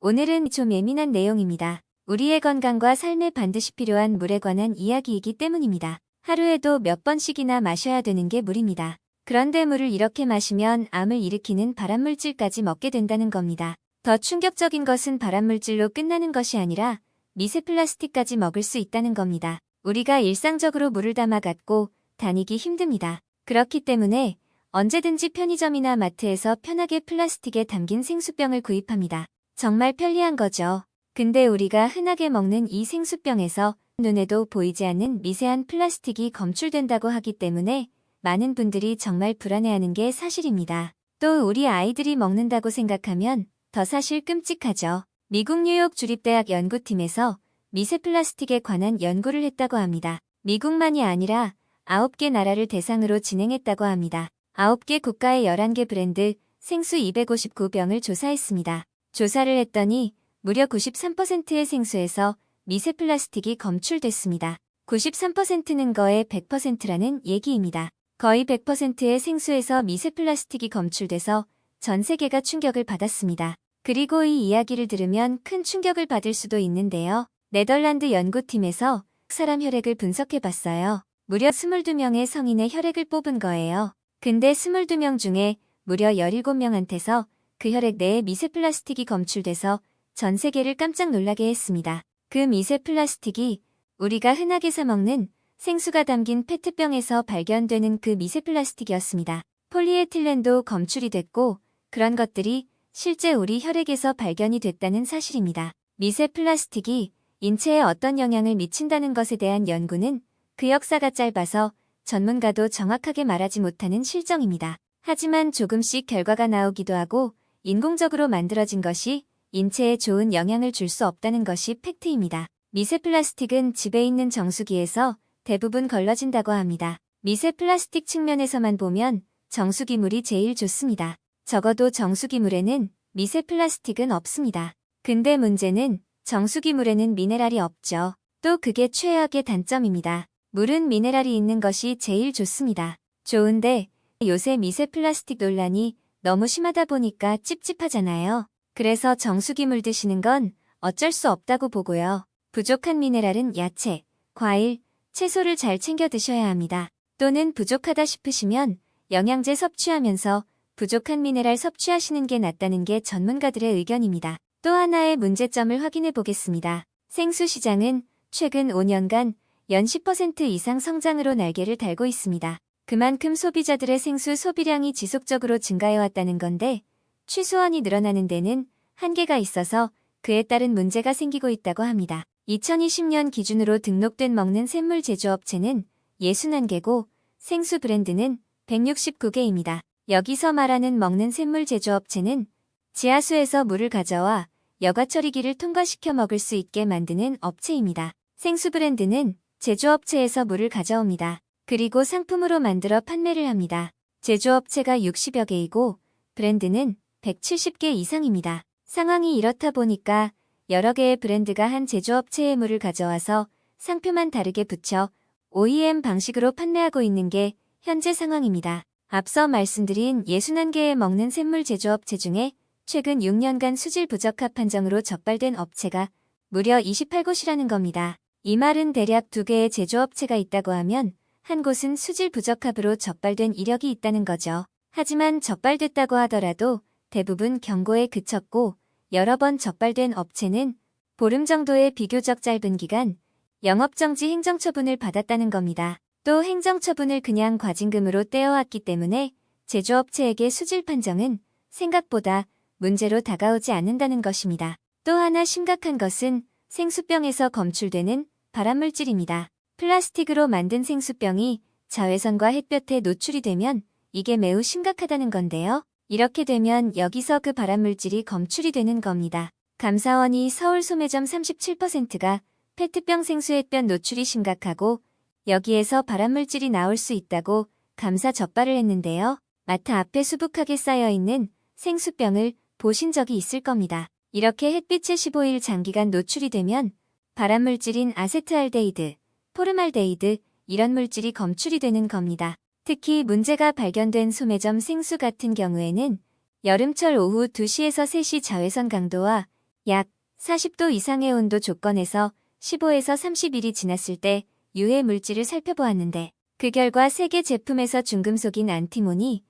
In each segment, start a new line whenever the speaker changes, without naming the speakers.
오늘은 좀 예민한 내용입니다. 우리의 건강과 삶에 반드시 필요한 물에 관한 이야기이기 때문입니다. 하루에도 몇 번씩이나 마셔야 되는 게 물입니다. 그런데 물을 이렇게 마시면 암을 일으키는 발암물질까지 먹게 된다는 겁니다. 더 충격적인 것은 발암물질로 끝나는 것이 아니라 미세 플라스틱까지 먹을 수 있다는 겁니다. 우리가 일상적으로 물을 담아 갖고 다니기 힘듭니다. 그렇기 때문에 언제든지 편의점이나 마트에서 편하게 플라스틱에 담긴 생수병을 구입합니다. 정말 편리한 거죠. 근데 우리가 흔하게 먹는 이 생수병에서 눈에도 보이지 않는 미세한 플라스틱이 검출된다고 하기 때문에 많은 분들이 정말 불안해하는 게 사실입니다. 또 우리 아이들이 먹는다고 생각하면 더 사실 끔찍하죠. 미국 뉴욕 주립대학 연구팀에서 미세 플라스틱에 관한 연구를 했다고 합니다. 미국만이 아니라 9개 나라를 대상으로 진행했다고 합니다. 9개 국가의 11개 브랜드 생수 259병을 조사했습니다. 조사를 했더니 무려 93%의 생수에서 미세 플라스틱이 검출됐습니다. 93%는 거의 100%라는 얘기입니다. 거의 100%의 생수에서 미세 플라스틱이 검출돼서 전 세계가 충격을 받았습니다. 그리고 이 이야기를 들으면 큰 충격을 받을 수도 있는데요. 네덜란드 연구팀에서 사람 혈액을 분석해봤어요. 무려 22명의 성인의 혈액을 뽑은 거예요. 근데 22명 중에 무려 17명한테서 그 혈액 내에 미세 플라스틱이 검출돼서 전 세계를 깜짝 놀라게 했습니다. 그 미세 플라스틱이 우리가 흔하게 사 먹는 생수가 담긴 페트병에서 발견되는 그 미세 플라스틱이었습니다. 폴리에틸렌도 검출이 됐고 그런 것들이 실제 우리 혈액에서 발견이 됐다는 사실입니다. 미세 플라스틱이 인체에 어떤 영향을 미친다는 것에 대한 연구는 그 역사가 짧아서 전문가도 정확하게 말하지 못하는 실정입니다. 하지만 조금씩 결과가 나오기도 하고 인공적으로 만들어진 것이 인체에 좋은 영향을 줄 수 없다는 것이 팩트입니다. 미세 플라스틱은 집에 있는 정수기에서 대부분 걸러진다고 합니다. 미세 플라스틱 측면에서만 보면 정수기물이 제일 좋습니다. 적어도 정수기물에는 미세 플라스틱은 없습니다. 근데 문제는 정수기물에는 미네랄이 없죠. 또 그게 최악의 단점입니다. 물은 미네랄이 있는 것이 제일 좋습니다. 좋은데 요새 미세 플라스틱 논란이 너무 심하다 보니까 찝찝하잖아요. 그래서 정수기물 드시는 건 어쩔 수 없다고 보고요. 부족한 미네랄은 야채, 과일, 채소를 잘 챙겨 드셔야 합니다. 또는 부족하다 싶으시면 영양제 섭취하면서 부족한 미네랄 섭취하시는 게 낫다는 게 전문가들의 의견입니다. 또 하나의 문제점을 확인해 보겠습니다. 생수 시장은 최근 5년간 연 10% 이상 성장으로 날개를 달고 있습니다. 그만큼 소비자들의 생수 소비량이 지속적으로 증가해왔다는 건데 취수원이 늘어나는 데는 한계가 있어서 그에 따른 문제가 생기고 있다고 합니다. 2020년 기준으로 등록된 먹는 샘물 제조업체는 61개고 생수 브랜드는 169개입니다. 여기서 말하는 먹는 샘물 제조업체는 지하수에서 물을 가져와 여과처리기를 통과시켜 먹을 수 있게 만드는 업체입니다. 생수 브랜드는 제조업체에서 물을 가져옵니다. 그리고 상품으로 만들어 판매를 합니다. 제조업체가 60여 개이고 브랜드는 170개 이상입니다. 상황이 이렇다 보니까 여러 개의 브랜드가 한 제조업체의 물을 가져와서 상표만 다르게 붙여 OEM 방식으로 판매하고 있는 게 현재 상황입니다. 앞서 말씀드린 61개의 먹는 샘물 제조업체 중에 최근 6년간 수질 부적합 판정으로 적발된 업체가 무려 28곳이라는 겁니다. 이 말은 대략 2개의 제조업체가 있다고 하면 한 곳은 수질 부적합으로 적발된 이력이 있다는 거죠. 하지만 적발됐다고 하더라도 대부분 경고에 그쳤고 여러 번 적발된 업체는 보름 정도의 비교적 짧은 기간 영업정지 행정처분을 받았다는 겁니다. 또 행정처분을 그냥 과징금으로 떼어왔기 때문에 제조업체에게 수질 판정은 생각보다 문제로 다가오지 않는다는 것입니다. 또 하나 심각한 것은 생수병에서 검출되는 발암물질입니다. 플라스틱으로 만든 생수병이 자외선과 햇볕에 노출이 되면 이게 매우 심각하다는 건데요. 이렇게 되면 여기서 그 발암물질이 검출이 되는 겁니다. 감사원이 서울 소매점 37%가 페트병 생수 햇볕 노출이 심각하고 여기에서 발암물질이 나올 수 있다고 감사 적발을 했는데요. 마트 앞에 수북하게 쌓여있는 생수병을 보신 적이 있을 겁니다. 이렇게 햇빛에 15일 장기간 노출이 되면 발암물질인 아세트알데히드, 포름알데히드 이런 물질이 검출이 되는 겁니다. 특히 문제가 발견된 소매점 생수 같은 경우에는 여름철 오후 2시에서 3시 자외선 강도와 약 40도 이상의 온도 조건에서 15에서 30일이 지났을 때 유해 물질을 살펴보았는데 그 결과 세계 제품에서 중금속인 안티몬이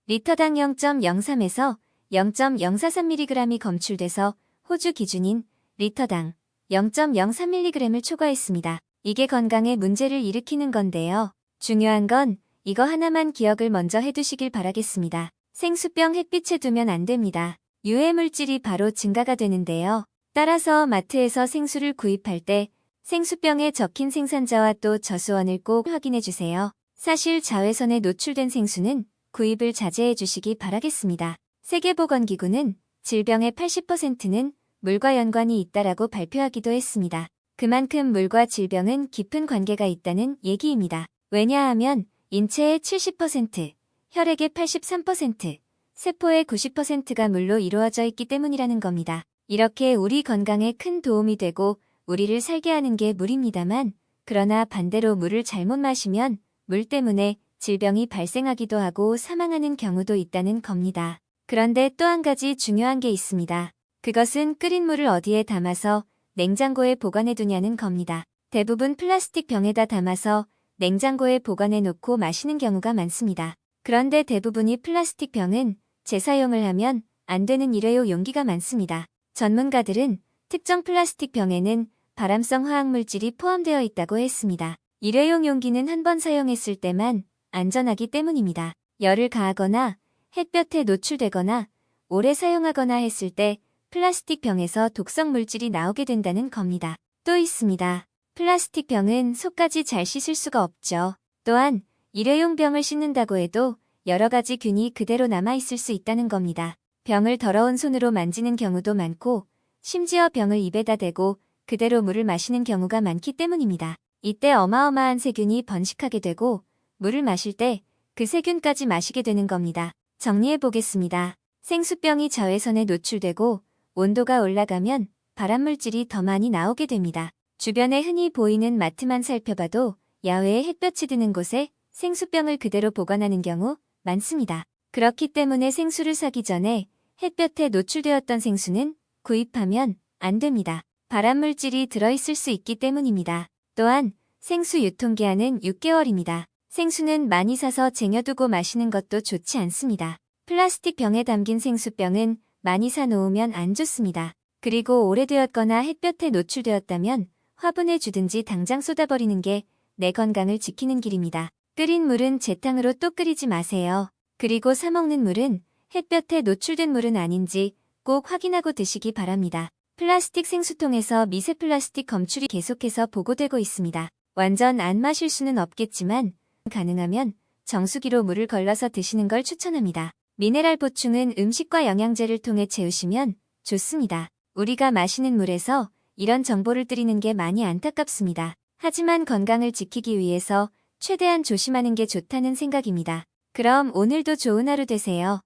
리터당 0.03에서 0.043mg이 검출돼서 호주 기준인 리터당 0.03mg을 초과했습니다. 이게 건강에 문제를 일으키는 건데요. 중요한 건 이거 하나만 기억을 먼저 해두시길 바라겠습니다. 생수병 햇빛에 두면 안 됩니다. 유해 물질이 바로 증가가 되는데요. 따라서 마트에서 생수를 구입할 때 생수병에 적힌 생산자와 또 저수원을 꼭 확인해 주세요. 사실 자외선에 노출된 생수는 구입을 자제해 주시기 바라겠습니다. 세계보건기구는 질병의 80%는 물과 연관이 있다라고 발표하기도 했습니다. 그만큼 물과 질병은 깊은 관계가 있다는 얘기입니다. 왜냐하면 인체의 70%, 혈액의 83%, 세포의 90%가 물로 이루어져 있기 때문이라는 겁니다. 이렇게 우리 건강에 큰 도움이 되고 우리를 살게 하는 게 물입니다만, 그러나 반대로 물을 잘못 마시면 물 때문에 질병이 발생하기도 하고 사망하는 경우도 있다는 겁니다. 그런데 또 한 가지 중요한 게 있습니다. 그것은 끓인 물을 어디에 담아서 냉장고에 보관해 두냐는 겁니다. 대부분 플라스틱 병에다 담아서 냉장고에 보관해 놓고 마시는 경우가 많습니다. 그런데 대부분이 플라스틱 병은 재사용을 하면 안 되는 일회용 용기가 많습니다. 전문가들은 특정 플라스틱 병에는 발암성 화학물질이 포함되어 있다고 했습니다. 일회용 용기는 한 번 사용했을 때만 안전하기 때문입니다. 열을 가하거나 햇볕에 노출되거나 오래 사용하거나 했을 때 플라스틱 병에서 독성 물질이 나오게 된다는 겁니다. 또 있습니다. 플라스틱 병은 속까지 잘 씻을 수가 없죠. 또한 일회용 병을 씻는다고 해도 여러 가지 균이 그대로 남아있을 수 있다는 겁니다. 병을 더러운 손으로 만지는 경우도 많고 심지어 병을 입에다 대고 그대로 물을 마시는 경우가 많기 때문입니다. 이때 어마어마한 세균이 번식하게 되고 물을 마실 때 그 세균까지 마시게 되는 겁니다. 정리해 보겠습니다. 생수병이 자외선에 노출되고 온도가 올라가면 발암물질이 더 많이 나오게 됩니다. 주변에 흔히 보이는 마트만 살펴봐도 야외에 햇볕이 드는 곳에 생수병을 그대로 보관하는 경우 많습니다. 그렇기 때문에 생수를 사기 전에 햇볕에 노출되었던 생수는 구입하면 안 됩니다. 발암물질이 들어있을 수 있기 때문입니다. 또한 생수 유통기한은 6개월입니다. 생수는 많이 사서 쟁여두고 마시는 것도 좋지 않습니다. 플라스틱 병에 담긴 생수병은 많이 사놓으면 안 좋습니다. 그리고 오래되었거나 햇볕에 노출되었다면 화분에 주든지 당장 쏟아버리는 게 내 건강을 지키는 길입니다. 끓인 물은 재탕으로 또 끓이지 마세요. 그리고 사 먹는 물은 햇볕에 노출된 물은 아닌지 꼭 확인하고 드시기 바랍니다. 플라스틱 생수통에서 미세 플라스틱 검출이 계속해서 보고되고 있습니다. 완전 안 마실 수는 없겠지만 가능하면 정수기로 물을 걸러서 드시는 걸 추천합니다. 미네랄 보충은 음식과 영양제를 통해 채우시면 좋습니다. 우리가 마시는 물에서 이런 정보를 드리는 게 많이 안타깝습니다. 하지만 건강을 지키기 위해서 최대한 조심하는 게 좋다는 생각입니다. 그럼 오늘도 좋은 하루 되세요.